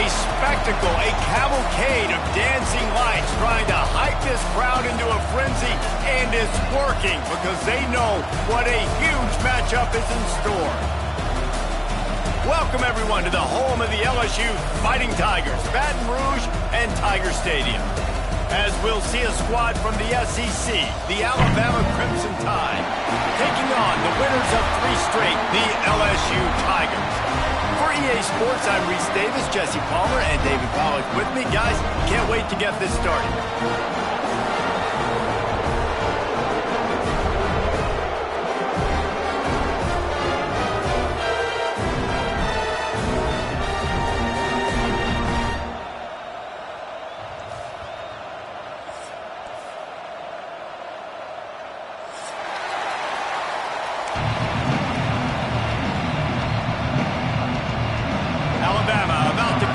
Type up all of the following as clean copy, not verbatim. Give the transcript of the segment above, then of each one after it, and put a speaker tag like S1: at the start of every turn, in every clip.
S1: spectacle, a cavalcade of dancing lights trying to hype this crowd into a frenzy, and it's working because they know what a huge matchup is in store. Welcome, everyone, to the home of the LSU Fighting Tigers, Baton Rouge and Tiger Stadium. As we'll see a squad from the SEC, the Alabama Crimson Tide, taking on the winners of 3 straight, the LSU Tigers. For EA Sports, I'm Reese Davis, Jesse Palmer, and David Pollack with me. Guys, can't wait to get this started.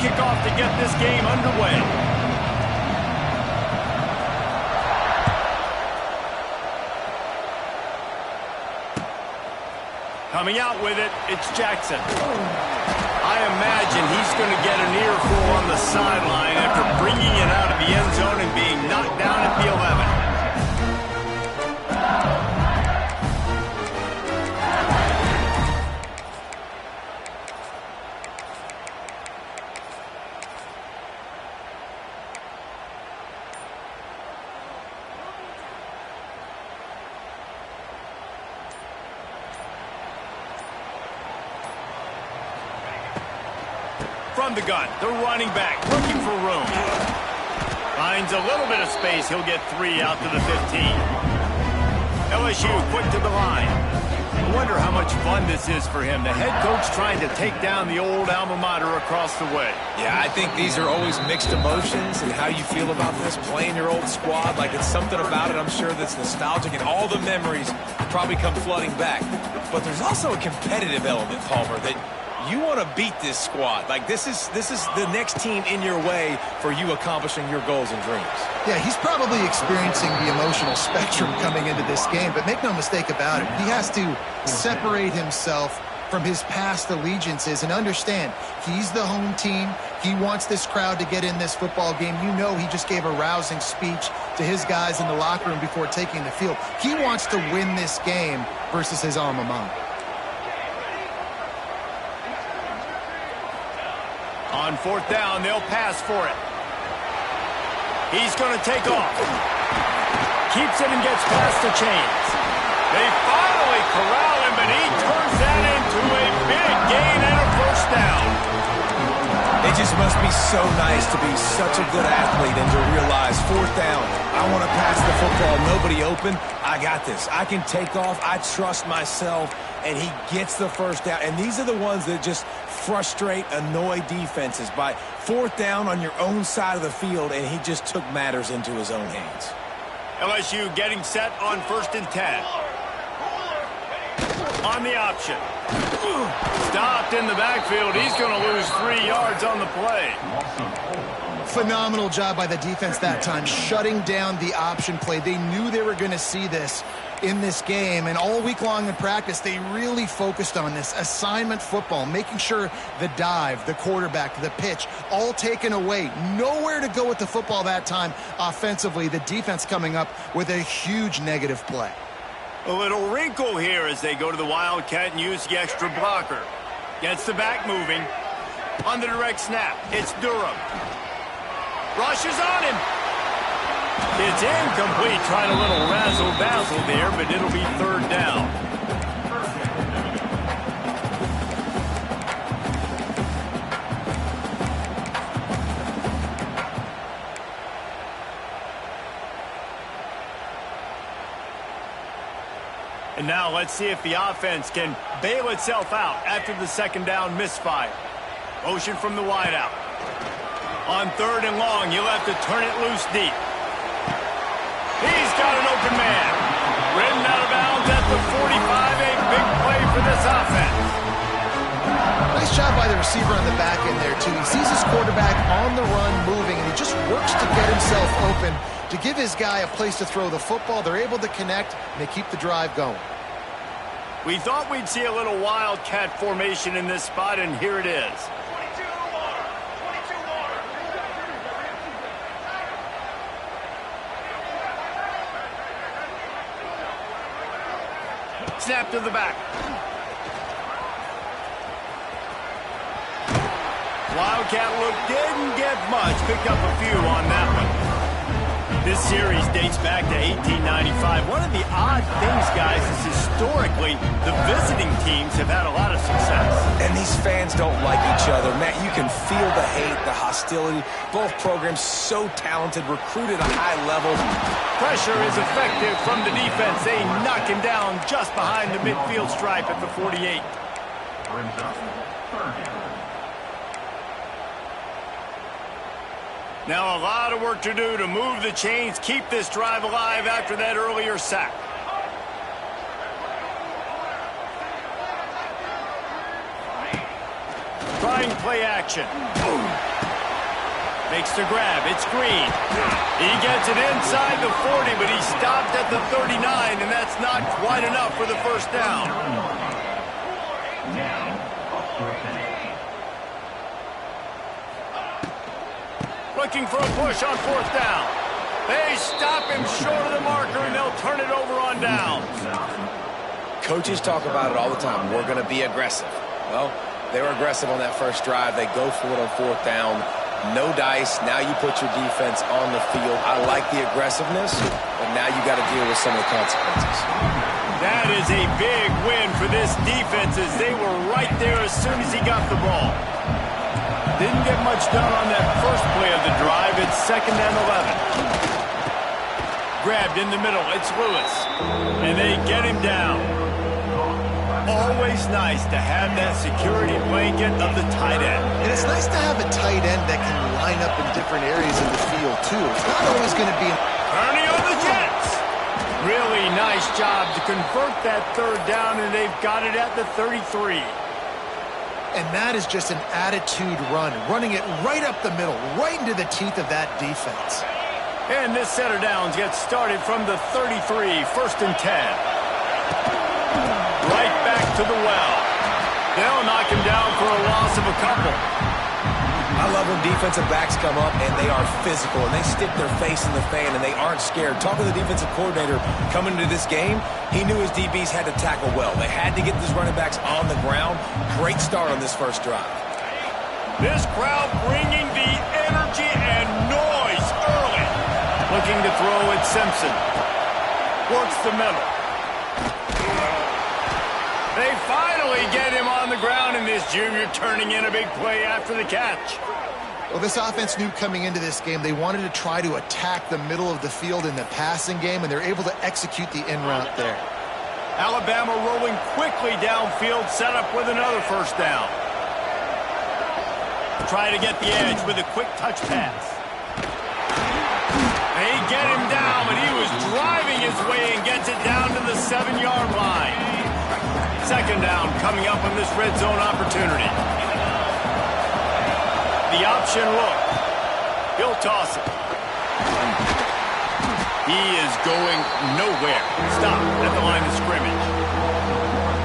S1: Kick off to get this game underway. Coming out with it, it's Jackson. I imagine he's going to get an earful on the sideline after bringing it out of the end zone and being knocked down at the 11. From the gun, the running back looking for room. Finds a little bit of space. He'll get 3 out to the 15. LSU quick to the line. I wonder how much fun this is for him. The head coach trying to take down the old alma mater across the way.
S2: Yeah, I think these are always mixed emotions and how you feel about this, playing your old squad. Like, it's something about it, I'm sure, that's nostalgic, and all the memories probably come flooding back. But there's also a competitive element, Palmer, that you want to beat this squad. Like, this is the next team in your way for you accomplishing your goals and dreams.
S3: Yeah, he's probably experiencing the emotional spectrum coming into this game, but make no mistake about it, he has to separate himself from his past allegiances and understand he's the home team. He wants this crowd to get in this football game. You know, he just gave a rousing speech to his guys in the locker room before taking the field. He wants to win this game versus his alma mater.
S1: On 4th down, they'll pass for it. He's going to take off. Keeps it and gets past the chains. They finally corral him, but he turns that into a big gain and a first down.
S2: It just must be so nice to be such a good athlete and to realize 4th down, I want to pass the football, nobody open, I got this. I can take off, I trust myself, and he gets the first down. And these are the ones that just frustrate, annoy defenses by 4th down on your own side of the field, and he just took matters into his own hands.
S1: LSU getting set on 1st and 10. On the option. Stopped in the backfield. He's going to lose 3 yards on the play.
S3: Phenomenal job by the defense that time, shutting down the option play. They knew they were going to see this in this game, and all week long in practice, they really focused on this assignment football, making sure the dive, the quarterback, the pitch, all taken away. Nowhere to go with the football that time offensively. The defense coming up with a huge negative play.
S1: A little wrinkle here as they go to the Wildcat and use the extra blocker. Gets the back moving. On the direct snap, it's Durham. Rushes on him. It's incomplete. Trying a little razzle-dazzle there, but it'll be 3rd down. And now let's see if the offense can bail itself out after the 2nd down misfire. Motion from the wideout. On 3rd and long, you'll have to turn it loose deep. He's got an open man. Ridden out of bounds at the 45. A big play for this offense.
S3: Nice job by the receiver on the back end there, too. He sees his quarterback on the run moving, and he just works to get himself open to give his guy a place to throw the football. They're able to connect, and they keep the drive going.
S1: We thought we'd see a little Wildcat formation in this spot, and here it is.
S4: 22-1.
S1: snap to the back. Wildcat look didn't get much. Picked up a few on that one. This series dates back to 1895. One of the odd things, guys, is historically the visiting teams have had a lot of success.
S2: And these fans don't like each other. Matt, you can feel the hate, the hostility. Both programs so talented, recruited at a high level.
S1: Pressure is effective from the defense. They knock him down just behind the midfield stripe at the 48. Now a lot of work to do to move the chains, keep this drive alive after that earlier sack. Trying play action. Makes the grab. It's Green. He gets it inside the 40, but he stopped at the 39, and that's not quite enough for the first down. Looking for a push on fourth down. They stop him short of the marker, and they'll turn it over on downs.
S2: Coaches talk about it all the time. We're going to be aggressive. Well, they were aggressive on that first drive. They go for it on fourth down. No dice. Now you put your defense on the field. I like the aggressiveness, but now you got to deal with some of the consequences.
S1: That is a big win for this defense as they were right there as soon as he got the ball. Didn't get much done on that first play of the drive. It's 2nd and 11. Grabbed in the middle. It's Lewis. And they get him down. Always nice to have that security blanket of the tight end.
S3: And it's nice to have a tight end that can line up in different areas of the field, too. It's not always going to be...
S1: Ernie on the Jets. Really nice job to convert that third down, and they've got it at the 33.
S3: And that is just an attitude run, running it right up the middle, right into the teeth of that defense.
S1: And this set of downs gets started from the 33, 1st and 10. Right back to the well. They'll knock him down for a loss of a couple.
S2: I love when defensive backs come up and they are physical and they stick their face in the fan and they aren't scared. Talking to the defensive coordinator coming into this game, he knew his DBs had to tackle well. They had to get these running backs on the ground. Great start on this first drive.
S1: This crowd bringing the energy and noise early. Looking to throw at Simpson. Works the middle. They finally get him on the ground, and this junior turning in a big play after the catch.
S3: Well, this offense knew coming into this game they wanted to try to attack the middle of the field in the passing game, and they're able to execute the in route there.
S1: Alabama rolling quickly downfield, set up with another first down. Try to get the edge with a quick touch pass. They get him down, but he was driving his way and gets it down to the 7-yard line. 2nd down coming up on this red zone opportunity. The option look. He'll toss it. He is going nowhere. Stop at the line of scrimmage.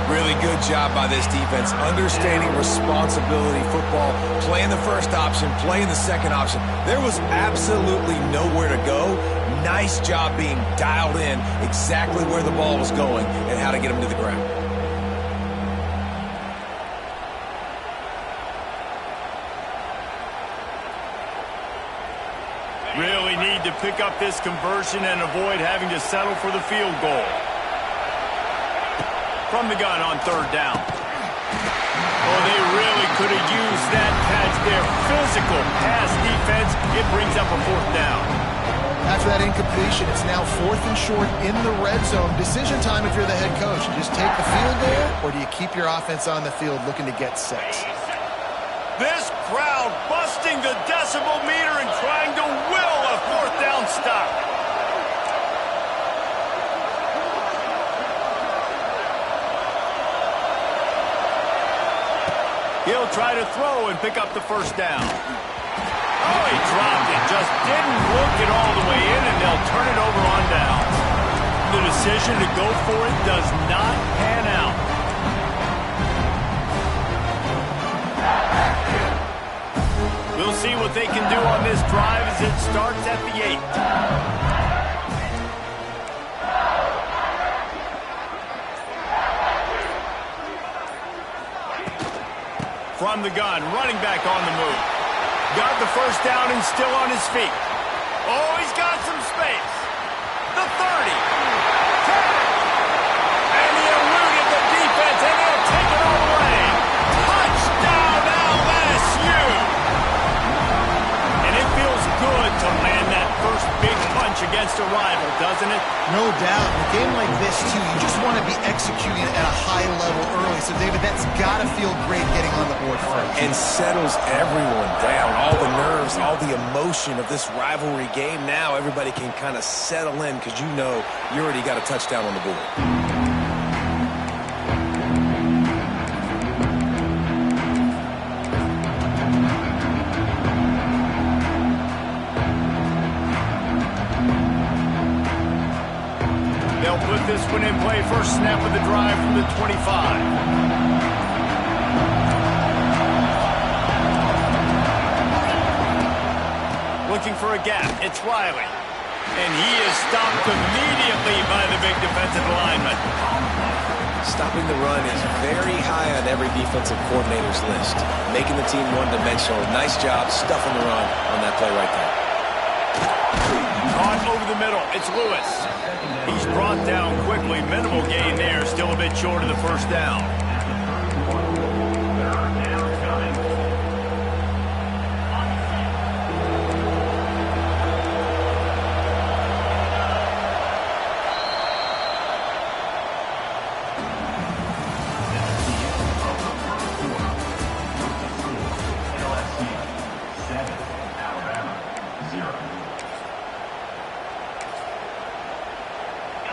S2: Really good job by this defense. Understanding responsibility football. Playing the first option, playing the second option. There was absolutely nowhere to go. Nice job being dialed in exactly where the ball was going and how to get him to the ground.
S1: Really need to pick up this conversion and avoid having to settle for the field goal. From the gun on 3rd down. Oh, they really could have used that catch there. Physical pass defense. It brings up a 4th down.
S3: After that incompletion, it's now 4th and short in the red zone. Decision time if you're the head coach. Just take the field there, or do you keep your offense on the field looking to get 6?
S1: This crowd busting the decibel meter and trying to will a 4th down stop. He'll try to throw and pick up the first down. Oh, he dropped it. Just didn't look it all the way in, and they'll turn it over on downs. The decision to go for it does not pan out. We'll see what they can do on this drive as it starts at the 8. from the gun, running back on the move. Got the first down and still on his feet. Oh, he's got some space. The 30. 10. And he eluded the defense, and they'll take it all away. Touchdown, LSU. And it feels good to land that first big punch against a rival, doesn't it?
S3: No doubt. In a game like this, too, you just want to be executing at a high level early. So, David, that's got to feel great getting on the board first.
S2: And settles everyone down. All the nerves, all the emotion of this rivalry game. Now everybody can kind of settle in because you know you already got a touchdown on the board.
S1: They'll put this one in play. First snap of the drive from the 25. Looking for a gap. It's Riley. And he is stopped immediately by the big defensive lineman.
S2: Stopping the run is very high on every defensive coordinator's list. Making the team one-dimensional. Nice job stuffing the run on that play right there.
S1: Caught over the middle. It's Lewis. He's brought down quickly. Minimal gain there. Still a bit short of the first down.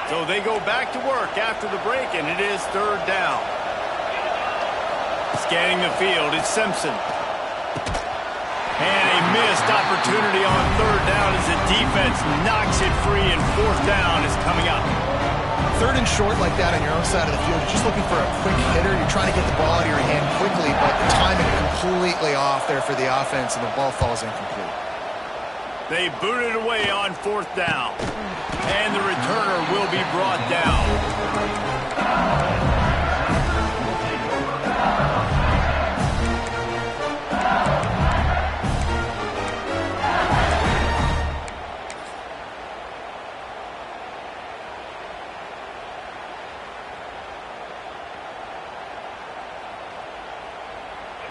S1: So they go back to work after the break, and it is third down. Scanning the field, it's Simpson. And a missed opportunity on third down as the defense knocks it free, and fourth down is coming up.
S3: Third and short like that on your own side of the field, you're just looking for a quick hitter. You're trying to get the ball out of your hand quickly, but the timing completely off there for the offense, and the ball falls incomplete.
S1: They boot it away on fourth down. And the returner will be brought down.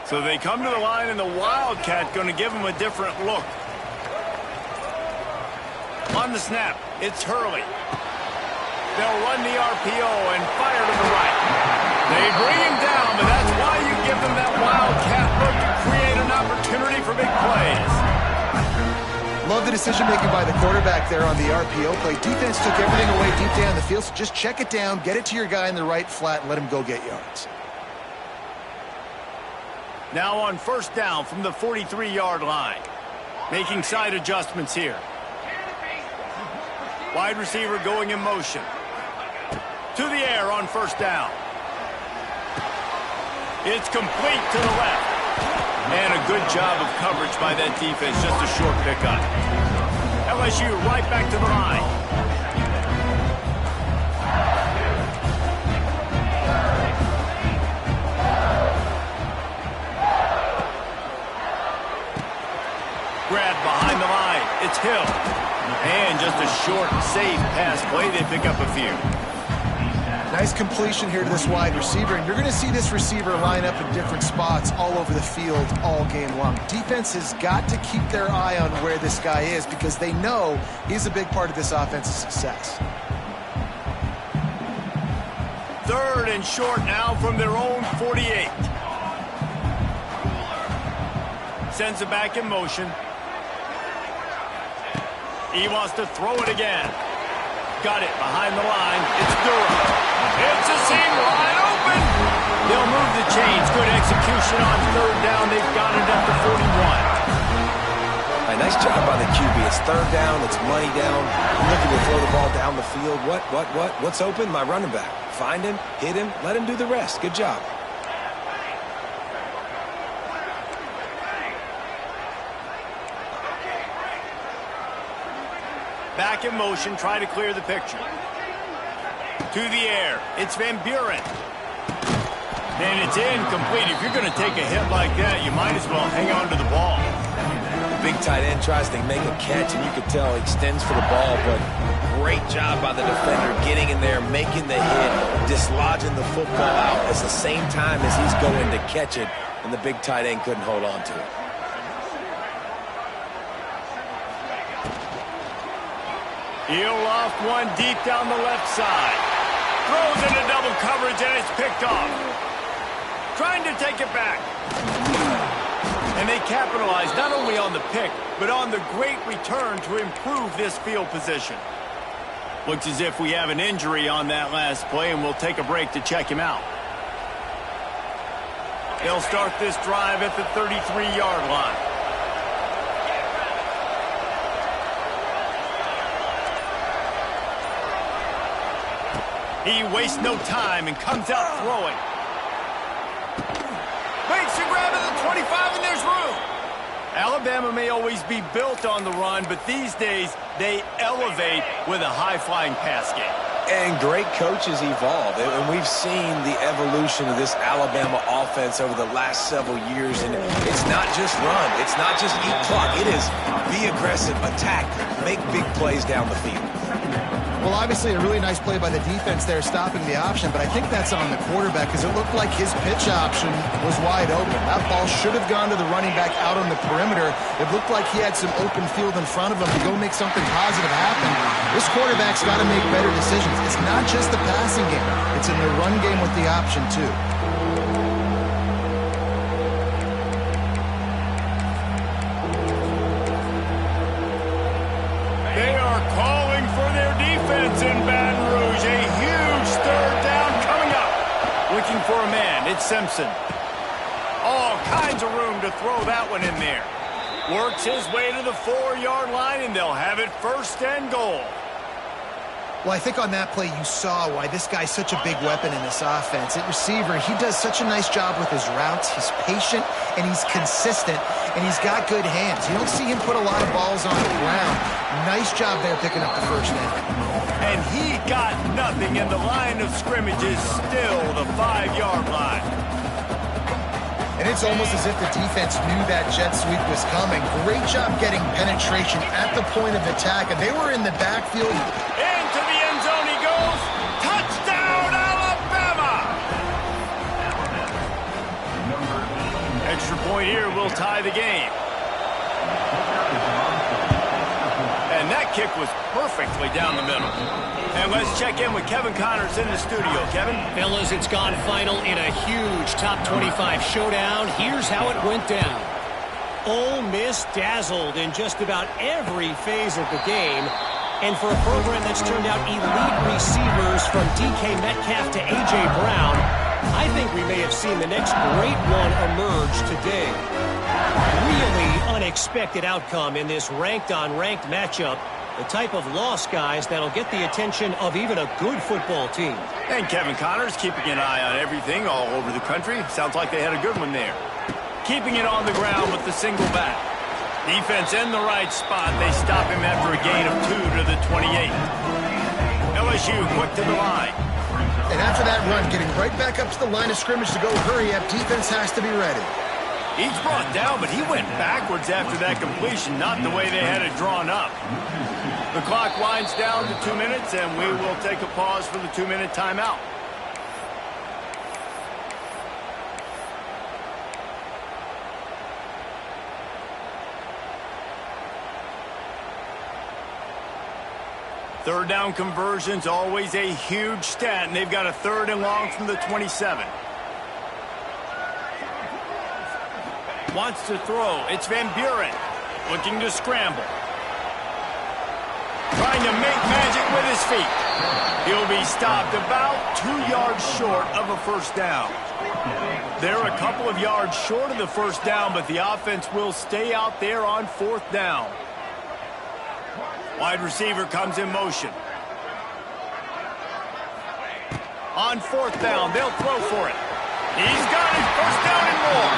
S1: So they come to the line, and the Wildcat going to give them a different look. On the snap, it's Hurley. They'll run the RPO and fire to the right. They bring him down, but that's why you give them that Wildcat look to create an opportunity for big plays.
S3: Love the decision-making by the quarterback there on the RPO play. Defense took everything away deep down the field, so just check it down, get it to your guy in the right flat, and let him go get yards.
S1: Now on first down from the 43-yard line. Making side adjustments here. Wide receiver going in motion. To the air on first down. It's complete to the left. And a good job of coverage by that defense. Just a short pickup. LSU right back to the line. Grab behind the line. It's Hill. And just a short, safe pass play. They pick up a few.
S3: Nice completion here to this wide receiver. And you're going to see this receiver line up in different spots all over the field all game long. Defense has got to keep their eye on where this guy is because they know he's a big part of this offense's success.
S1: Third and short now from their own 48. Sends it back in motion. He wants to throw it again. Got it behind the line. It's Durham. It's a seam wide open. They'll move the chains. Good execution on third down. They've got it up to 41.
S2: Right, nice job by the QB. It's third down. It's money down. I'm looking to throw the ball down the field. What's open? My running back. Find him, hit him, let him do the rest. Good job.
S1: Back in motion, try to clear the picture. To the air, it's Van Buren. And it's incomplete. If you're going to take a hit like that, you might as well hang on to the ball.
S2: The big tight end tries to make a catch, and you could tell he extends for the ball, but great job by the defender getting in there, making the hit, dislodging the football out at the same time as he's going to catch it, and the big tight end couldn't hold on to it.
S1: He'll loft one deep down the left side. Throws into double coverage, and it's picked off. Trying to take it back. And they capitalize not only on the pick, but on the great return to improve this field position. Looks as if we have an injury on that last play, and we'll take a break to check him out. They'll start this drive at the 33-yard line. He wastes no time and comes out throwing. Makes a grab at the 25, and there's room. Alabama may always be built on the run, but these days they elevate with a high-flying pass game.
S2: And great coaches evolve, and we've seen the evolution of this Alabama offense over the last several years, and it's not just run, it's not just eat clock, it is be aggressive, attack, make big plays down the field.
S3: Well, obviously a really nice play by the defense there stopping the option, but I think that's on the quarterback because it looked like his pitch option was wide open. That ball should have gone to the running back out on the perimeter. It looked like he had some open field in front of him to go make something positive happen. This quarterback's got to make better decisions. It's not just the passing game. It's in the run game with the option, too.
S1: They are calling for their defense in Baton Rouge. A huge third down coming up. Looking for a man. It's Simpson. All kinds of room to throw that one in there. Works his way to the 4-yard line, and they'll have it first and goal.
S3: Well, I think on that play you saw why this guy's such a big weapon in this offense. At receiver, he does such a nice job with his routes. He's patient, and he's consistent, and he's got good hands. You don't see him put a lot of balls on the ground. Nice job there picking up the first down.
S1: And he got nothing, and the line of scrimmage is still the 5-yard line.
S3: And it's almost as if the defense knew that jet sweep was coming. Great job getting penetration at the point of attack, and they were in the backfield.
S1: Into the end zone he goes. Touchdown, Alabama! Extra point here will tie the game. And that kick was perfectly down the middle. And let's check in with Kevin Connors in the studio. Kevin?
S4: Fellas, it's gone final in a huge top 25 showdown. Here's how it went down. Ole Miss dazzled in just about every phase of the game. And for a program that's turned out elite receivers from DK Metcalf to A.J. Brown, I think we may have seen the next great one emerge today. Really unexpected outcome in this ranked-on-ranked matchup. The type of loss, guys, that'll get the attention of even a good football team.
S1: And Kevin Connors keeping an eye on everything all over the country. Sounds like they had a good one there. Keeping it on the ground with the single back. Defense in the right spot. They stop him after a gain of 2 to the 28. LSU quick to the line.
S3: And after that run, getting right back up to the line of scrimmage to go hurry up, defense has to be ready.
S1: He's brought down, but he went backwards after that completion, not the way they had it drawn up. The clock winds down to 2 minutes, and we will take a pause for the 2-minute timeout. Third down conversions, always a huge stat, and they've got a 3rd and long from the 27. Wants to throw. It's Van Buren looking to scramble. Trying to make magic with his feet. He'll be stopped about 2 yards short of a first down. They're a couple of yards short of the first down, but the offense will stay out there on 4th down. Wide receiver comes in motion. On 4th down, they'll throw for it. He's got it, first down and more.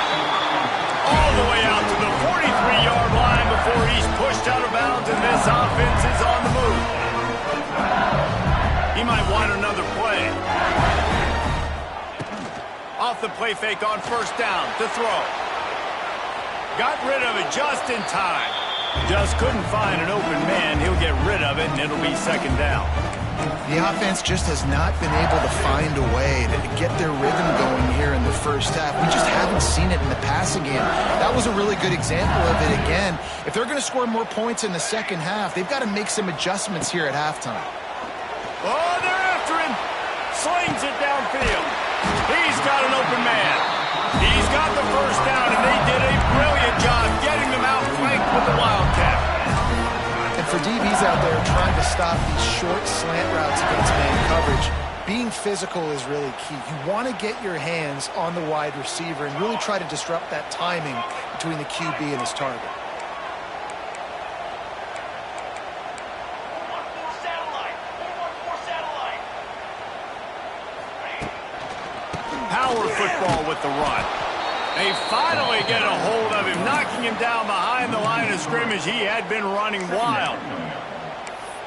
S1: All the way out to the 43-yard line before he's pushed out of bounds, and this offense is on the move. He might want another play. Off the play fake on first down to throw. Got rid of it just in time. Just couldn't find an open man. He'll get rid of it, and it'll be second down.
S3: The offense just has not been able to find a way to get their rhythm going here in the first half. We just haven't seen it in the passing game. That was a really good example of it again. If they're going to score more points in the second half, they've got to make some adjustments here at halftime.
S1: Oh, they're after him. Slings it downfield. He's got an open man. He's got the first down, and they did a brilliant job getting them out flanked with the Wildcat.
S3: And for DBs out there trying to stop these short slant routes against man coverage, being physical is really key. You want to get your hands on the wide receiver and really try to disrupt that timing between the QB and his target.
S1: Power football with the run. They finally get a hold of him, knocking him down behind the line of scrimmage. He had been running wild.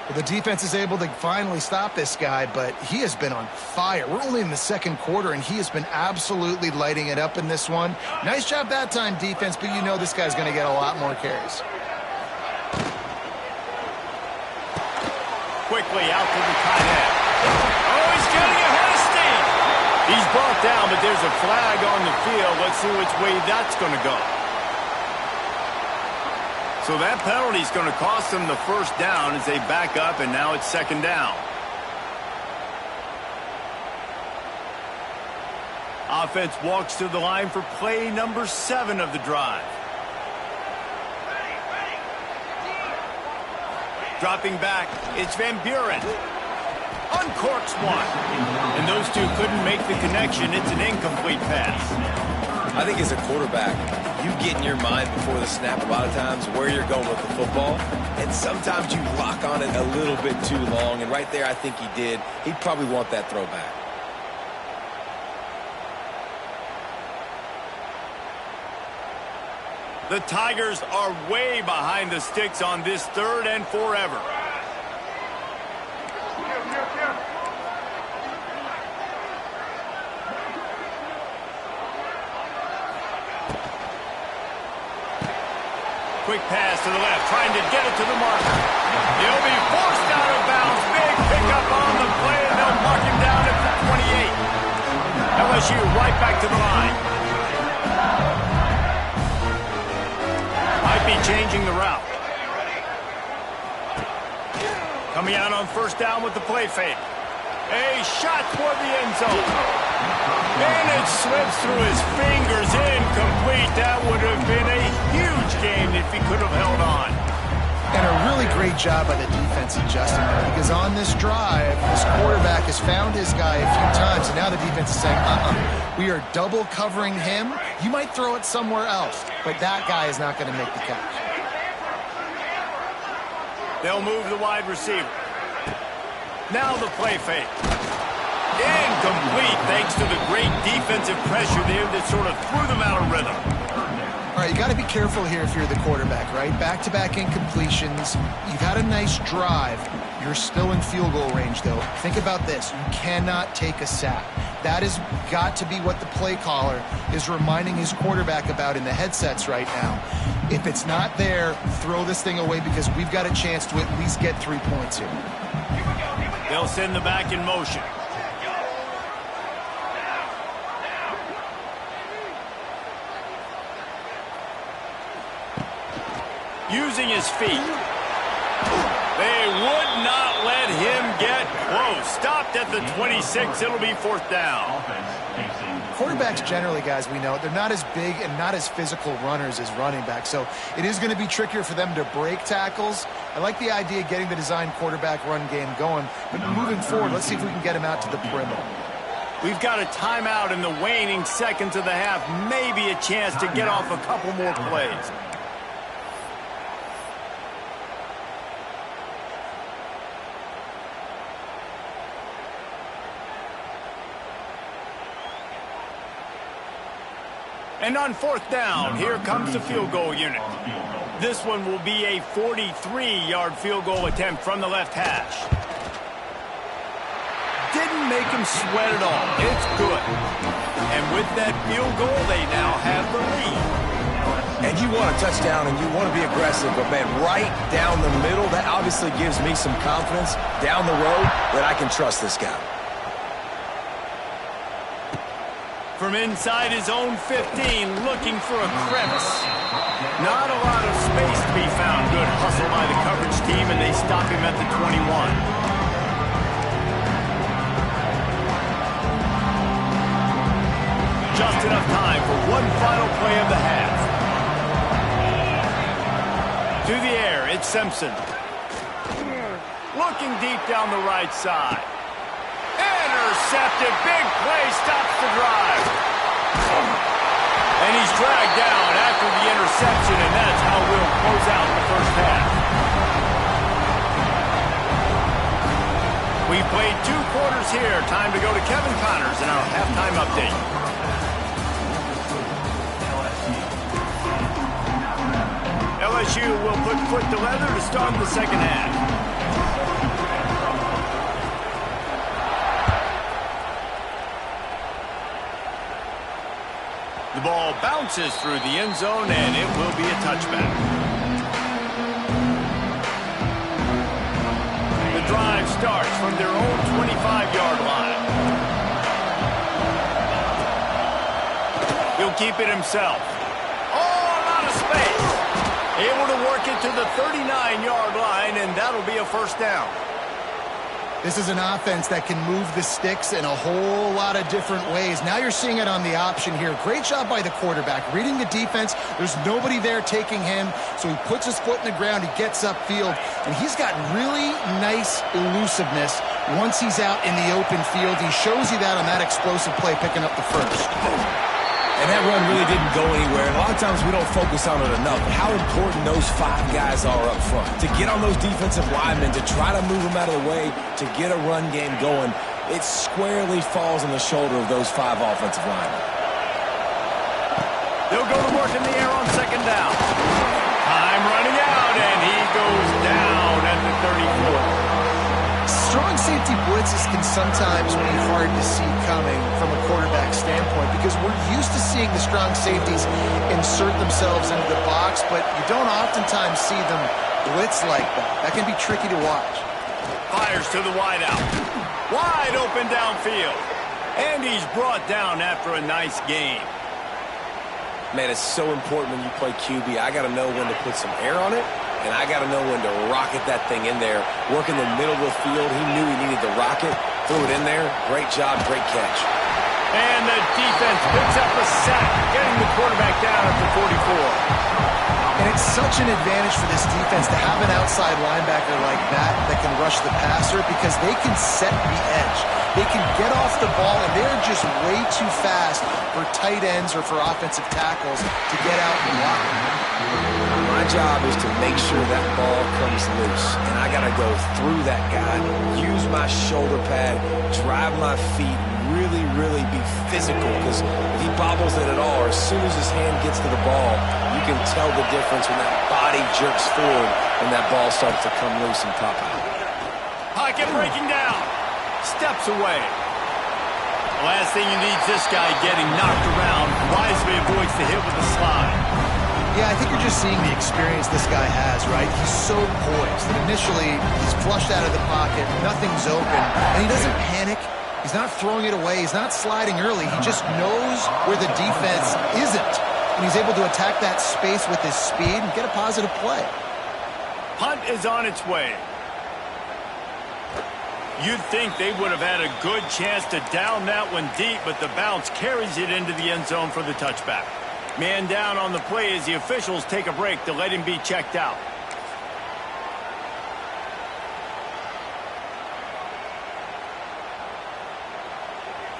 S3: Well, the defense is able to finally stop this guy, but he has been on fire. We're only in the second quarter, and he has been absolutely lighting it up in this one. Nice job that time, defense, but you know this guy's going to get a lot more carries.
S1: Quickly out to the tight end. Oh, he's getting ahead of steam. He's brought down, but there's a flag on the field. Let's see which way that's going to go. So that penalty is going to cost them the first down as they back up, and now it's second down. Offense walks to the line for play number 7 of the drive. Dropping back, it's Van Buren. Uncorks one. And those two couldn't make the connection. It's an incomplete pass.
S2: I think as a quarterback, you get in your mind before the snap a lot of times where you're going with the football. And sometimes you lock on it a little bit too long. And right there, I think he did. He'd probably want that throwback.
S1: The Tigers are way behind the sticks on this 3rd and forever. Quick pass to the left, trying to get it to the marker. He'll be forced out of bounds. Big pickup on the play, and they'll mark him down at the 28. LSU right back to the line. Might be changing the route. Coming out on first down with the play fake. A shot toward the end zone. And it slips through his fingers, incomplete. That would have been a huge game if he could have held on.
S3: And a really great job by the defense adjusting there, because on this drive, this quarterback has found his guy a few times, and now the defense is saying, we are double covering him. You might throw it somewhere else, but that guy is not going to make the catch.
S1: They'll move the wide receiver. Now the play fake. Incomplete thanks to the great defensive pressure there that sort of threw them out of rhythm.
S3: All right, you got to be careful here if you're the quarterback, right? Back-to-back incompletions. You've had a nice drive. You're still in field goal range, though. Think about this. You cannot take a sack. That has got to be what the play caller is reminding his quarterback about in the headsets right now. If it's not there, throw this thing away because we've got a chance to at least get 3 points here.
S1: They'll send the back in motion. Using his feet. They would not let him get close. Stopped at the 26. It'll be fourth down.
S3: Quarterbacks generally, guys, we know, they're not as big and not as physical runners as running backs, so it is going to be trickier for them to break tackles. I like the idea of getting the design quarterback run game going, but moving forward, let's see if we can get him out to the perimeter.
S1: We've got a timeout in the waning seconds of the half. Maybe a chance to get off a couple more plays. And on fourth down, here comes the field goal unit. This one will be a 43-yard field goal attempt from the left hash. Didn't make him sweat at all. It's good. And with that field goal, they now have the lead.
S2: And you want a touchdown and you want to be aggressive, but man, right down the middle, that obviously gives me some confidence down the road that I can trust this guy.
S1: From inside his own 15, looking for a crevice. Not a lot of space to be found. Good hustle by the coverage team, and they stop him at the 21. Just enough time for one final play of the half. To the air, it's Simpson. Looking deep down the right side. Intercepted. Big play stops the drive. And he's dragged down after the interception, and that's how we'll close out the first half. We've played 2 quarters here. Time to go to Kevin Connors in our halftime update. LSU will put foot to leather to start the second half. The ball bounces through the end zone, and it will be a touchback. The drive starts from their own 25-yard line. He'll keep it himself. Oh, a lot of space. Able to work it to the 39-yard line, and that'll be a first down.
S3: This is an offense that can move the sticks in a whole lot of different ways. Now you're seeing it on the option here. Great job by the quarterback. Reading the defense, there's nobody there taking him, so he puts his foot in the ground, he gets upfield, and he's got really nice elusiveness once he's out in the open field. He shows you that on that explosive play, picking up the first.
S2: And that run really didn't go anywhere. And a lot of times we don't focus on it enough. But how important those 5 guys are up front. To get on those defensive linemen, to try to move them out of the way, to get a run game going, it squarely falls on the shoulder of those 5 offensive linemen.
S1: They'll go to work in the air on second down. Time running out, and he goes down at the 34.
S3: Strong safety blitzes can sometimes be hard to see coming from a quarterback standpoint because we're used to seeing the strong safeties insert themselves into the box, but you don't oftentimes see them blitz like that. That can be tricky to watch.
S1: Fires to the wideout. Wide open downfield. And he's brought down after a nice game.
S2: Man, it's so important when you play QB. I got to know when to put some air on it, and I got to know when to rocket that thing in there. Work in the middle of the field. He knew he needed to rock it. Threw it in there. Great job, great catch.
S1: And the defense picks up a sack, getting the quarterback down at the 44.
S3: And it's such an advantage for this defense to have an outside linebacker like that can rush the passer because they can set the edge. They can get off the ball, and they're just way too fast for tight ends or for offensive tackles to get out and block.
S2: My job is to make sure that ball comes loose, and I got to go through that guy, use my shoulder pad, drive my feet, really, really be physical, because if he bobbles it at all, or as soon as his hand gets to the ball, you can tell the difference when that body jerks forward and that ball starts to come loose and pop out.
S1: Pocket breaking down. Steps away. The last thing you need is this guy getting knocked around. Wisely avoids the hit with the slide.
S3: Yeah, I think you're just seeing the experience this guy has, right? He's so poised that initially he's flushed out of the pocket, nothing's open, and he doesn't panic. He's not throwing it away. He's not sliding early. He just knows where the defense isn't, and he's able to attack that space with his speed and get a positive play.
S1: Punt is on its way. You'd think they would have had a good chance to down that one deep, but the bounce carries it into the end zone for the touchback. Man down on the play as the officials take a break to let him be checked out.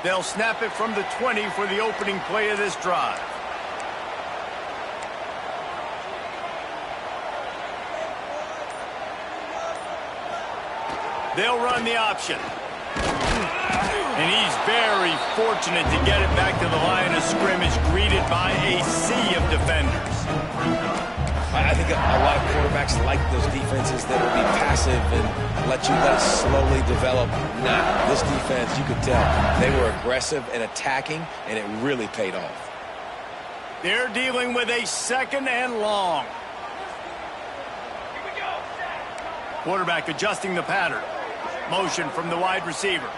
S1: They'll snap it from the 20 for the opening play of this drive. They'll run the option. And he's very fortunate to get it back to the line of scrimmage, greeted by a sea of defenders.
S2: I think a lot of quarterbacks like those defenses that will be passive and let it slowly develop. Nah, this defense, you could tell, they were aggressive and attacking, and it really paid off.
S1: They're dealing with a 2nd and long. Quarterback adjusting the pattern. Motion from the wide receiver.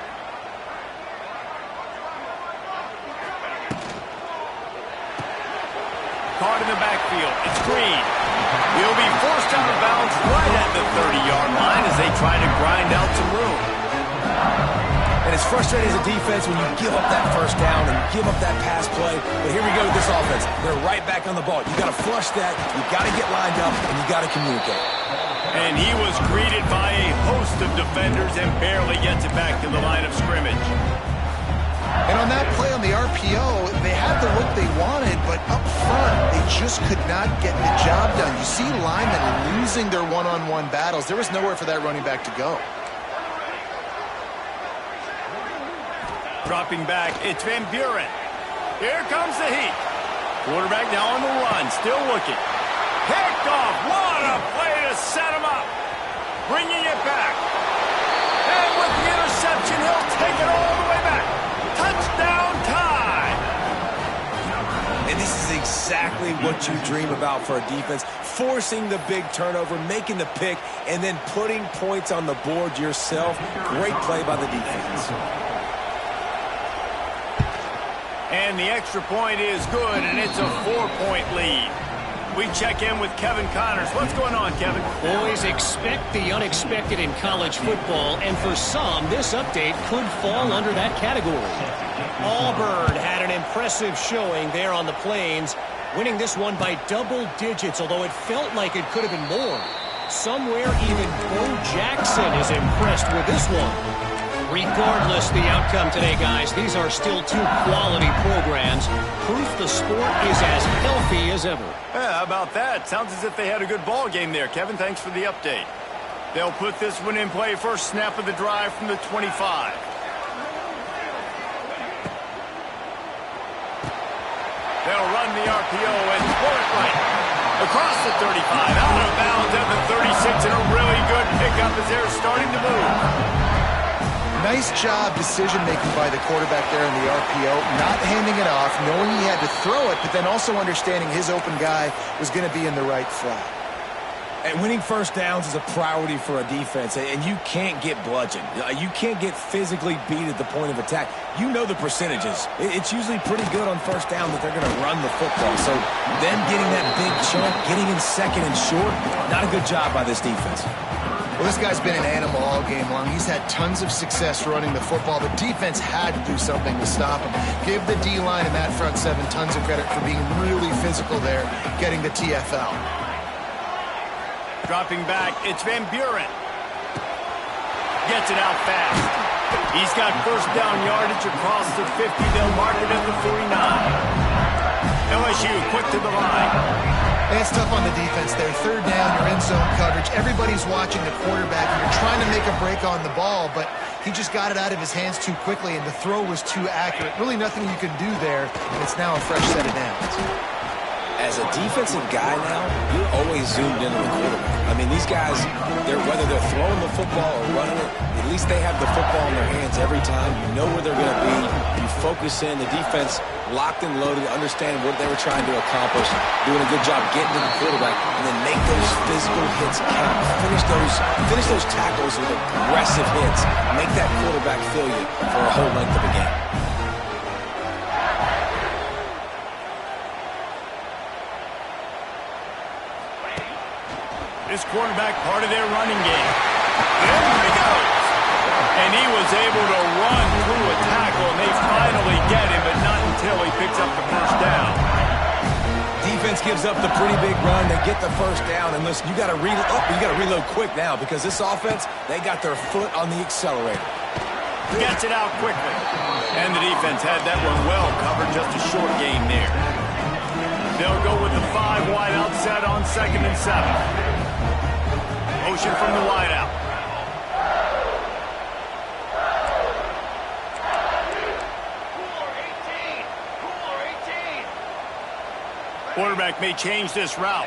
S1: Caught in the backfield. It's Green. He'll be forced out of bounds right at the 30-yard line as they try to grind out some room.
S2: And it's frustrating as a defense when you give up that first down and give up that pass play. But here we go with this offense. They're right back on the ball. You got to flush that. You got to get lined up, and you got to communicate.
S1: And he was greeted by a host of defenders and barely gets it back to the line of scrimmage.
S3: And on that play on the RPO, they had the look they wanted, but up front, they just could not get the job done. You see linemen losing their one-on-one battles. There was nowhere for that running back to go.
S1: Dropping back, it's Van Buren. Here comes the heat. Quarterback now on the run, still looking. Picked off. What a play to set him up. Bringing it back. And with the interception, he'll take it all the way back. Touchdown time.
S2: And this is exactly what you dream about for a defense. Forcing the big turnover, making the pick, and then putting points on the board yourself. Great play by the defense.
S1: And the extra point is good, and it's a 4-point lead. We check in with Kevin Connors. What's going on, Kevin?
S4: Boys, expect the unexpected in college football, and for some, this update could fall under that category. Auburn had an impressive showing there on the Plains, winning this one by double digits, although it felt like it could have been more. Somewhere even Bo Jackson is impressed with this one. Regardless the outcome today, guys, these are still two quality programs. Proof the sport is as healthy as ever.
S1: Yeah, how about that? Sounds as if they had a good ball game there. Kevin, thanks for the update. They'll put this one in play. First snap of the drive from the 25. They'll run the RPO and pull it right across the 35, out of bounds at the 36, and a really good pickup as they're starting to move.
S3: Nice job decision-making by the quarterback there in the RPO, not handing it off, knowing he had to throw it, but then also understanding his open guy was going to be in the right flat.
S2: And winning first downs is a priority for a defense, and you can't get bludgeoned. You can't get physically beat at the point of attack. You know the percentages. It's usually pretty good on first down that they're going to run the football. So them getting that big chunk, getting in second and short, not a good job by this defense.
S3: Well, this guy's been an animal all game long. He's had tons of success running the football. The defense had to do something to stop him. Give the D-line and that front seven tons of credit for being really physical there, getting the TFL.
S1: Dropping back, it's Van Buren. Gets it out fast. He's got first down yardage across the 50. They'll mark it at the 49. LSU quick to the line.
S3: It's tough on the defense there. Third down, you're in zone coverage. Everybody's watching the quarterback, and you're trying to make a break on the ball, but he just got it out of his hands too quickly, and the throw was too accurate. Really nothing you can do there, and it's now a fresh set of downs.
S2: As a defensive guy now, you're always zoomed into the quarterback. I mean, these guys, whether they're throwing the football or running it, at least they have the football in their hands every time. You know where they're going to be. You focus in. The defense locked and loaded, understand what they were trying to accomplish, doing a good job getting to the quarterback, and then make those physical hits count. Finish those tackles with aggressive hits. Make that quarterback feel you for a whole length of a game.
S1: This quarterback part of their running game. There he goes. And he was able to run through a tackle, and they finally get him, but not until he picks up the first down.
S2: Defense gives up the pretty big run. They get the first down, and listen, you got to reload quick now because this offense, they got their foot on the accelerator.
S1: Gets it out quickly. And the defense had that one well covered, just a short game there. They'll go with the 5 wide out set on 2nd and 7. Motion from the wide out. Quarterback may change this route.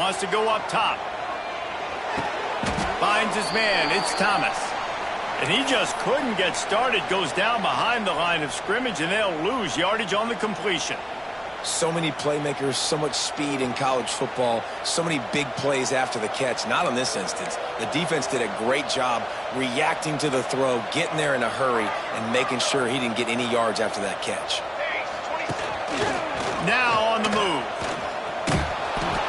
S1: Wants to go up top. Finds his man. It's Thomas. And he just couldn't get started. Goes down behind the line of scrimmage, and they'll lose yardage on the completion.
S2: So many playmakers, so much speed in college football, so many big plays after the catch. Not in this instance. The defense did a great job reacting to the throw, getting there in a hurry, and making sure he didn't get any yards after that catch.
S1: Now on the move.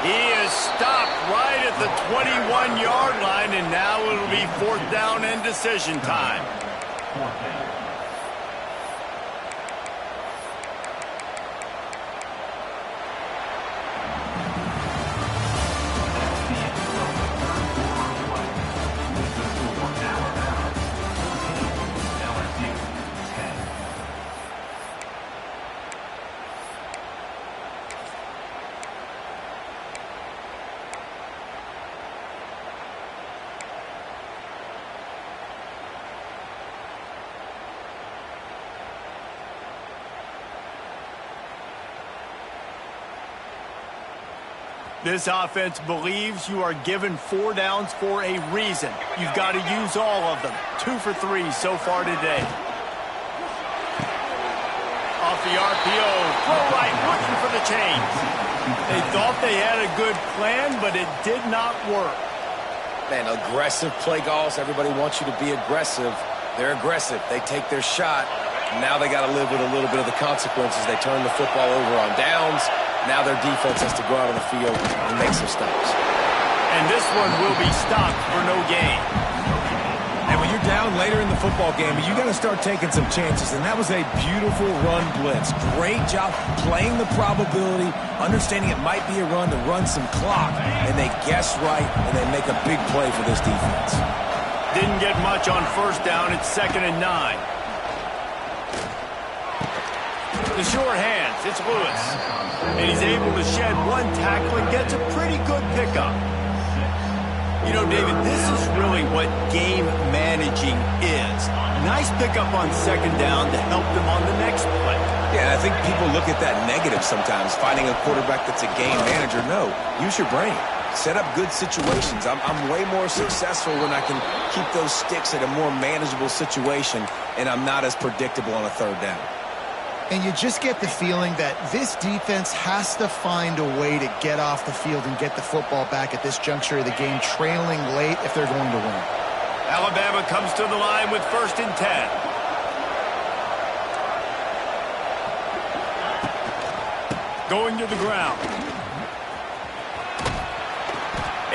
S1: He is stopped right at the 21-yard line, and now it'll be 4th down and decision time. This offense believes you are given 4 downs for a reason. You've got to use all of them. 2 for 3 so far today. Off the RPO, throw right, looking for the chains. They thought they had a good plan, but it did not work.
S2: Man, aggressive play calls. Everybody wants you to be aggressive. They're aggressive. They take their shot. Now they got to live with a little bit of the consequences. They turn the football over on downs. Now their defense has to go out on the field and make some stops.
S1: And this one will be stopped for no gain.
S2: And when you're down later in the football game, you got to start taking some chances. And that was a beautiful run blitz. Great job playing the probability, understanding it might be a run to run some clock. And they guess right, and they make a big play for this defense.
S1: Didn't get much on 1st down. It's 2nd and 9. The sure hands, it's Lewis. And he's able to shed 1 tackle and gets a pretty good pickup. You know, David, this is really what game managing is. Nice pickup on 2nd down to help them on the next play.
S2: Yeah, I think people look at that negative sometimes, finding a quarterback that's a game manager. No, use your brain. Set up good situations. I'm way more successful when I can keep those sticks at a more manageable situation, and I'm not as predictable on a 3rd down.
S3: And you just get the feeling that this defense has to find a way to get off the field and get the football back at this juncture of the game, trailing late if they're going to win.
S1: Alabama comes to the line with 1st and 10. Going to the ground.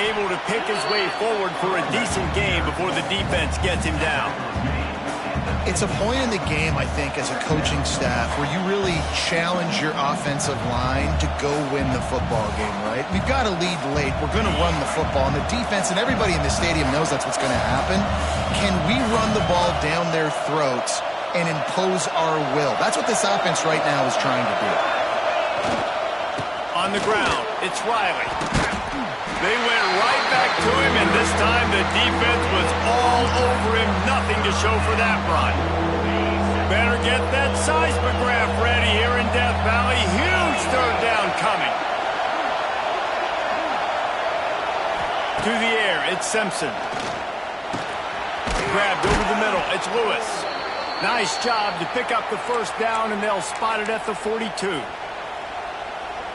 S1: Able to pick his way forward for a decent game before the defense gets him down.
S3: It's a point in the game, I think, as a coaching staff where you really challenge your offensive line to go win the football game, right? We've got to lead late. We're going to run the football. And the defense and everybody in the stadium knows that's what's going to happen. Can we run the ball down their throats and impose our will? That's what this offense right now is trying to do.
S1: On the ground, it's Riley. They went right back to him, and this time the defense was all over him. Nothing to show for that run. Better get that seismograph ready here in Death Valley. Huge 3rd down coming. To the air, it's Simpson. Grabbed over the middle, it's Lewis. Nice job to pick up the 1st down, and they'll spot it at the 42.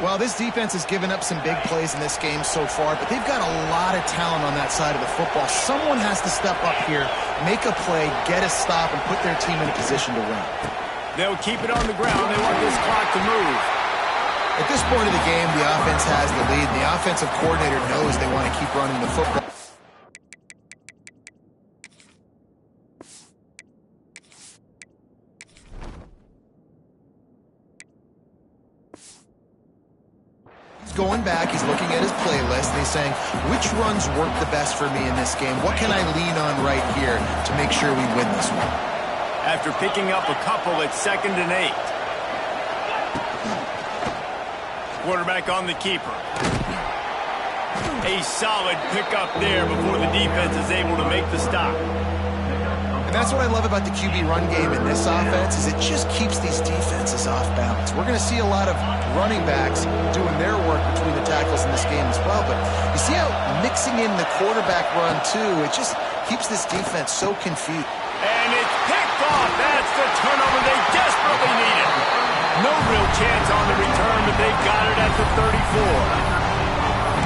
S3: Well, this defense has given up some big plays in this game so far, but they've got a lot of talent on that side of the football. Someone has to step up here, make a play, get a stop, and put their team in a position to win.
S1: They'll keep it on the ground. They want this clock to move.
S3: At this point of the game, the offense has the lead, and the offensive coordinator knows they want to keep running the football. Going back, he's looking at his playlist, and he's saying, which runs work the best for me in this game? What can I lean on right here to make sure we win this one?
S1: After picking up a couple, it's 2nd and 8. Quarterback on the keeper. A solid pickup there before the defense is able to make the stop.
S3: And that's what I love about the QB run game in this offense is it just keeps these defenses off balance. We're going to see a lot of running backs doing their work between the tackles in this game as well. But you see how mixing in the quarterback run, too, it just keeps this defense so confused.
S1: And it's picked off. That's the turnover they desperately needed. No real chance on the return, but they've got it at the 34.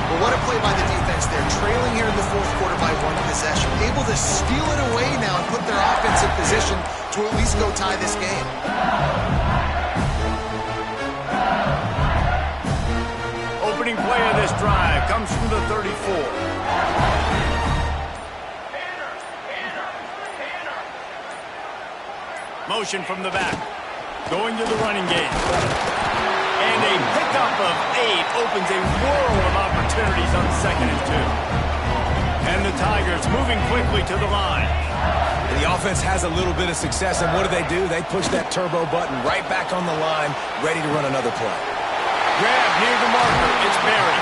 S3: Well, what a play by the defense there. Trailing here in the fourth quarter by one possession. Able to steal it away now and put their offense in position to at least go tie this game.
S1: Opening play of this drive comes from the 34. Motion from the back. Going to the running game. And a pickup of 8 opens a world of opportunities on 2nd and 2. And the Tigers moving quickly to the line.
S2: And the offense has a little bit of success, and what do? They push that turbo button right back on the line, ready to run another play.
S1: Grab near the marker. It's Barry.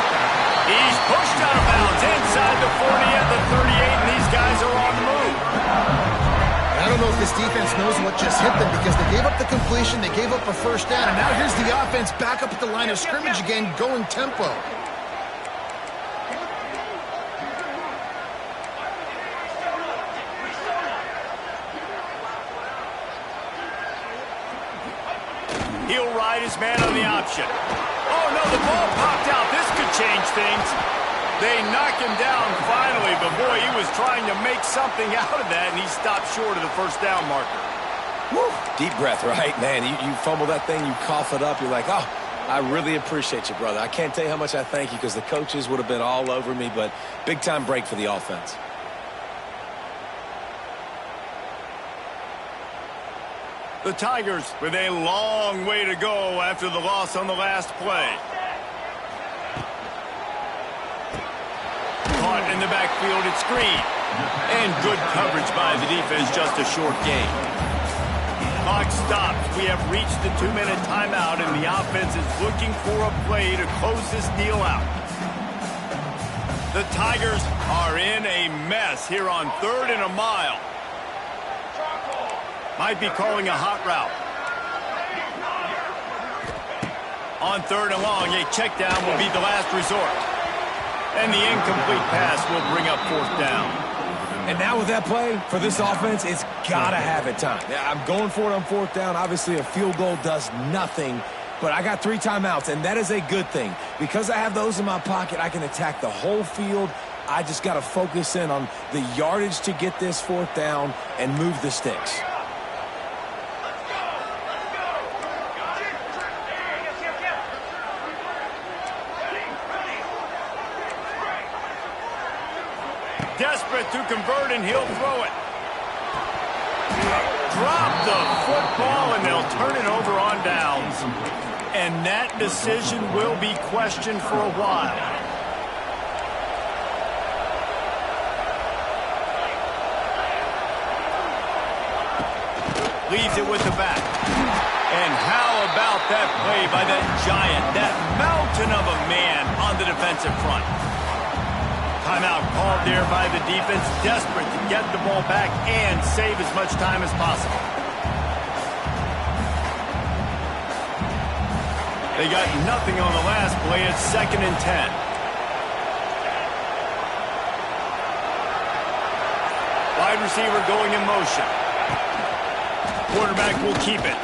S1: He's pushed out of bounds inside the 40 at the 38, and these guys are on the move.
S3: I don't know if this defense knows what just hit them because they gave up the completion, they gave up a first down, and now here's the offense back up at the line of scrimmage again, going tempo.
S1: He'll ride his man on the option. Oh, no, the ball popped out. This could change things. They knock him down finally, but boy, he was trying to make something out of that, and he stopped short of the first down marker.
S2: Woo. Deep breath, right? Man, you fumble that thing, you cough it up, you're like, oh, I really appreciate you, brother. I can't tell you how much I thank you because the coaches would have been all over me, but big-time break for the offense.
S1: The Tigers with a long way to go after the loss on the last play. Caught in the backfield, it's Green. And good coverage by the defense, just a short gain. Clock stops. We have reached the 2-minute timeout, and the offense is looking for a play to close this deal out. The Tigers are in a mess here on 3rd and a mile. Might be calling a hot route. On 3rd and long, a check down will be the last resort. And the incomplete pass will bring up 4th down.
S2: And now with that play, for this offense, it's got to have it time. Yeah, I'm going for it on 4th down. Obviously, a field goal does nothing. But I got 3 timeouts, and that is a good thing. Because I have those in my pocket, I can attack the whole field. I just got to focus in on the yardage to get this 4th down and move the sticks.
S1: Desperate to convert, and he'll throw it. Drop the football, and they'll turn it over on downs. And that decision will be questioned for a while. Leaves it with the back. And how about that play by that giant, that mountain of a man on the defensive front? Timeout called there by the defense, desperate to get the ball back and save as much time as possible. They got nothing on the last play. It's 2nd and 10. Wide receiver going in motion. Quarterback will keep it.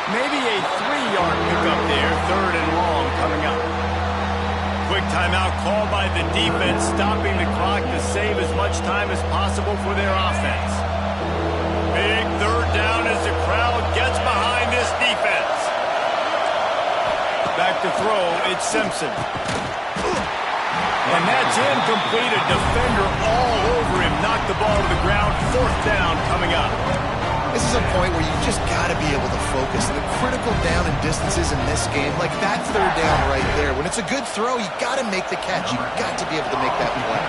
S1: Maybe a 3-yard pickup there. 3rd and long coming up. Quick timeout called by the defense, stopping the clock to save as much time as possible for their offense. Big 3rd down as the crowd gets behind this defense. Back to throw, it's Simpson. And that's incomplete. A defender all over him. Knocked the ball to the ground. 4th down coming up.
S3: This is a point where you just got to be able to focus. The critical down and distances in this game, like that 3rd down right there. When it's a good throw, you got to make the catch. You got to be able to make that play.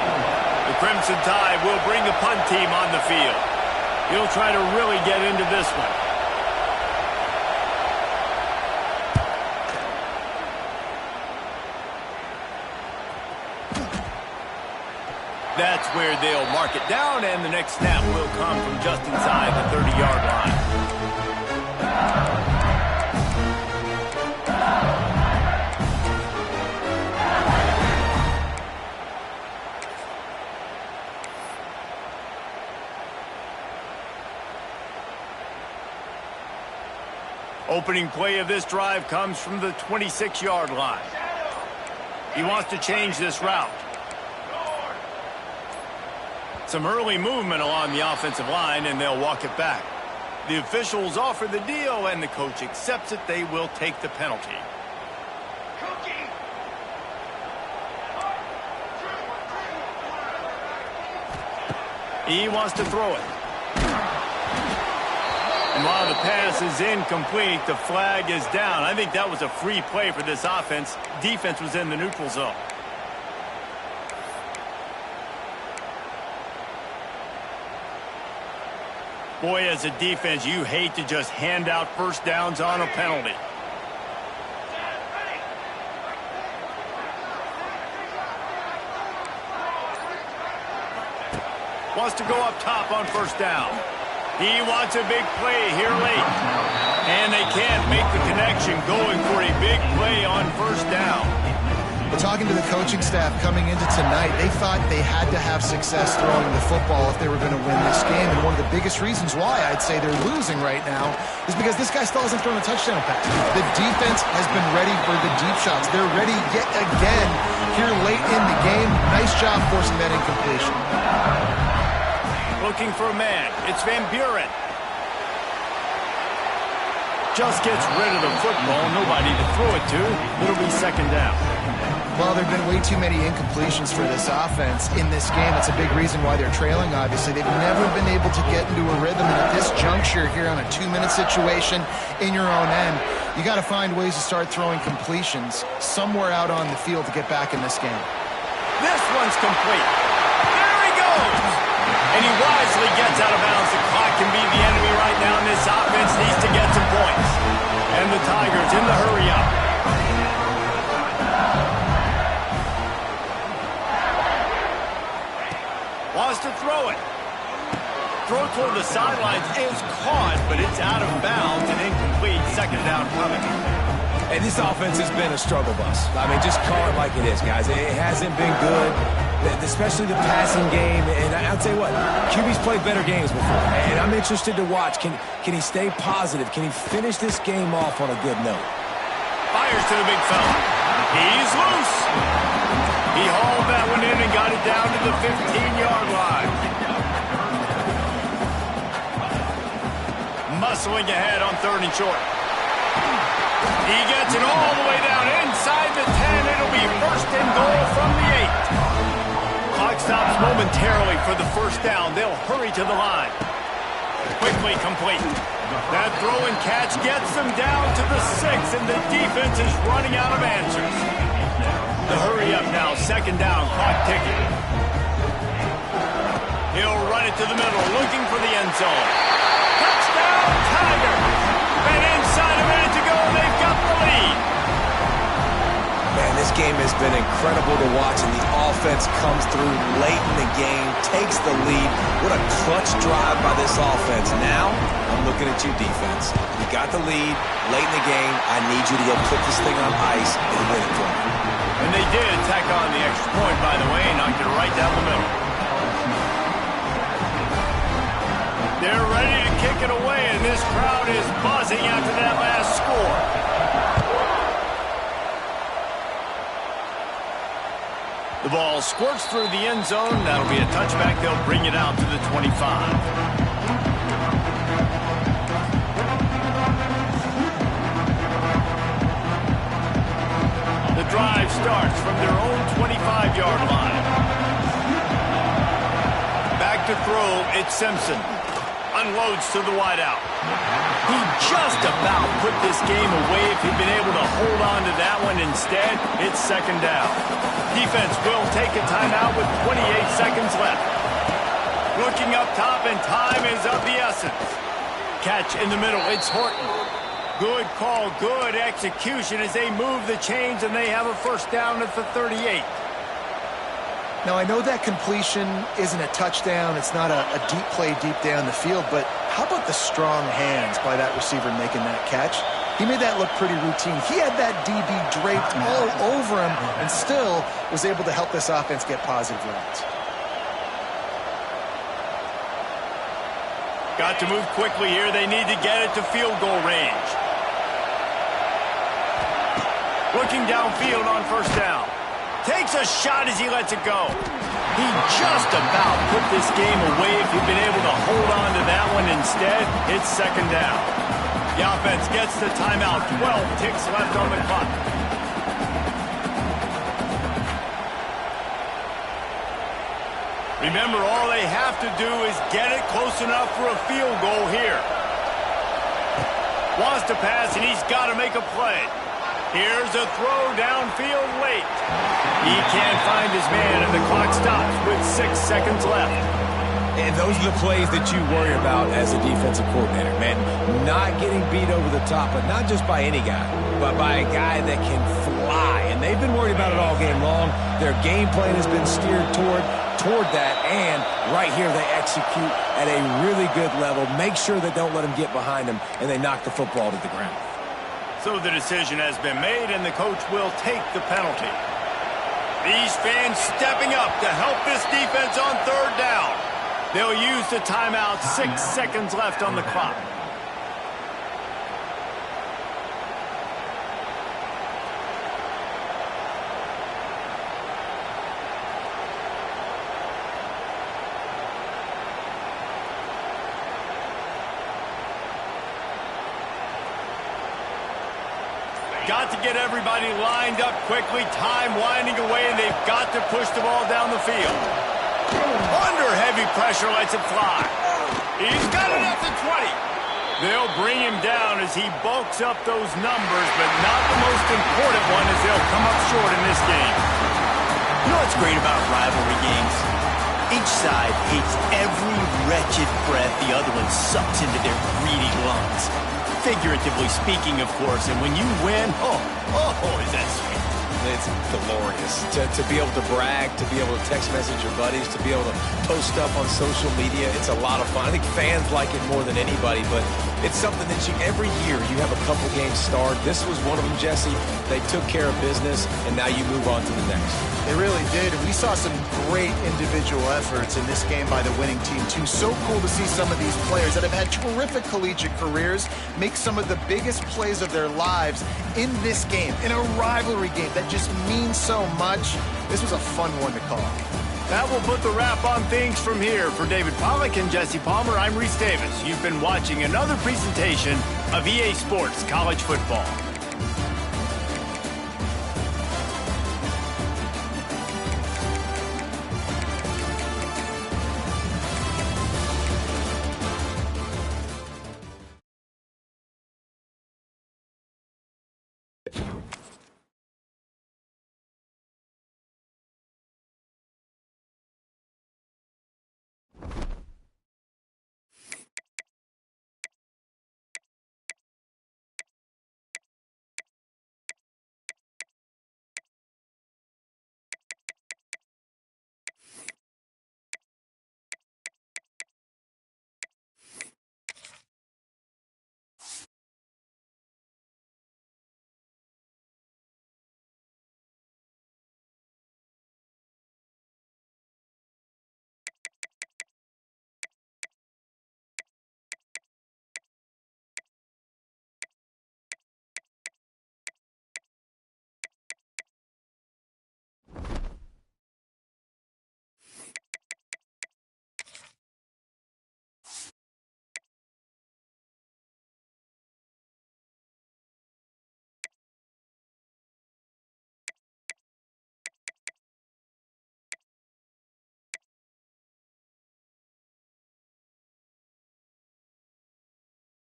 S1: The Crimson Tide will bring the punt team on the field. He'll try to really get into this one. That's where they'll mark it down, and the next snap will come from just inside the 30-yard line. Opening play of this drive comes from the 26-yard line. He wants to change this route. Some early movement along the offensive line, and they'll walk it back. The officials offer the deal, and the coach accepts it. They will take the penalty. He wants to throw it. And while the pass is incomplete, the flag is down. I think that was a free play for this offense. Defense was in the neutral zone. Boy, as a defense, you hate to just hand out first downs on a penalty. Wants to go up top on first down. He wants a big play here late. And they can't make the connection, going for a big play on first down.
S3: Well, talking to the coaching staff coming into tonight, they thought they had to have success throwing the football if they were going to win this game. And one of the biggest reasons why I'd say they're losing right now is because this guy still hasn't thrown a touchdown pass. The defense has been ready for the deep shots. They're ready yet again here late in the game. Nice job forcing that incompletion.
S1: Looking for a man. It's Van Buren. Just gets rid of the football. Nobody to throw it to. It'll be second down.
S3: Well, there have been way too many incompletions for this offense in this game. That's a big reason why they're trailing, obviously. They've never been able to get into a rhythm. And at this juncture here on a 2-minute situation in your own end, you got to find ways to start throwing completions somewhere out on the field to get back in this game.
S1: This one's complete. There he goes. And he wisely gets out of bounds. The clock can be the enemy right now, and this offense needs to get some points. And the Tigers in the hurry-up. Wants to throw it. Throw toward the sidelines is caught, but it's out of bounds and incomplete. Second down coming.
S2: And this offense has been a struggle bus. I mean, just call it like it is, guys. It hasn't been good, especially the passing game. And I'll tell you what, QB's played better games before. And I'm interested to watch. Can he stay positive? Can he finish this game off on a good note?
S1: Fires to the big fella. He's loose. He hauled that one in and got it down to the 15-yard line. Muscling ahead on 3rd and short. He gets it all the way down inside the 10. It'll be first and goal from the 8. Clock stops momentarily for the first down. They'll hurry to the line. Quickly complete. That throw and catch gets them down to the 6, and the defense is running out of answers. The hurry up now, second down, clock ticking. He'll run it to the middle, looking for the end zone. Touchdown, Tigers! And inside a minute to go, they've got the lead.
S2: Man, this game has been incredible to watch, and the offense comes through late in the game, takes the lead. What a clutch drive by this offense. Now, I'm looking at you, defense. You got the lead late in the game. I need you to go put this thing on ice and win it for me.
S1: And they did tack on the extra point, by the way, and knocked it right down the middle. They're ready to kick it away, and this crowd is buzzing after that last score. The ball squirts through the end zone. That'll be a touchback. They'll bring it out to the 25. The drive starts from their own 25-yard line. Back to throw, it's Simpson. Unloads to the wideout. He just about put this game away if he'd been able to hold on to that one. Instead, it's second down. Defense will take a timeout with 28 seconds left. Looking up top, and time is of the essence. Catch in the middle, it's Horton. Good call, good execution as they move the chains, and they have a first down at the 38.
S3: Now, I know that completion isn't a touchdown. It's not a deep play deep down the field, but how about the strong hands by that receiver making that catch? He made that look pretty routine. He had that DB draped all over him and still was able to help this offense get positive yards.
S1: Got to move quickly here. They need to get it to field goal range. Looking downfield on first down. Takes a shot as he lets it go. He just about put this game away if he'd been able to hold on to that one. Instead, it's second down. The offense gets the timeout. 12 ticks left on the clock. Remember, all they have to do is get it close enough for a field goal here. Wants to pass, and he's got to make a play. Here's a throw downfield late. He can't find his man, and the clock stops with 6 seconds left.
S2: And those are the plays that you worry about as a defensive coordinator, man. Not getting beat over the top, but not just by any guy, but by a guy that can fly. And they've been worried about it all game long. Their game plan has been steered toward that, and right here they execute at a really good level. Make sure they don't let them get behind them, and they knock the football to the ground.
S1: So the decision has been made, and the coach will take the penalty. These fans stepping up to help this defense on third down. They'll use the timeout. 6 seconds left on the clock. Got to get everybody lined up quickly. Time winding away, and they've got to push the ball down the field. Under heavy pressure, lets it fly. He's got it at the 20. They'll bring him down as he bulks up those numbers, but not the most important one as they'll come up short in this game.
S5: You know what's great about rivalry games? Each side hates every wretched breath the other one sucks into their greedy lungs. Figuratively speaking, of course, and when you win, is that sweet.
S2: It's glorious to be able to brag, to be able to text message your buddies, to be able to post stuff on social media. It's a lot of fun. I think fans like it more than anybody, but it's something that every year you have a couple games start. This was one of them, Jesse. They took care of business, and now you move on to the next.
S3: They really did. We saw some great individual efforts in this game by the winning team, too. So cool to see some of these players that have had terrific collegiate careers make some of the biggest plays of their lives in this game, in a rivalry game that just means so much. This was a fun one to call.
S1: That will put the wrap on things from here. For David Pollack and Jesse Palmer, I'm Reese Davis. You've been watching another presentation of EA Sports College Football.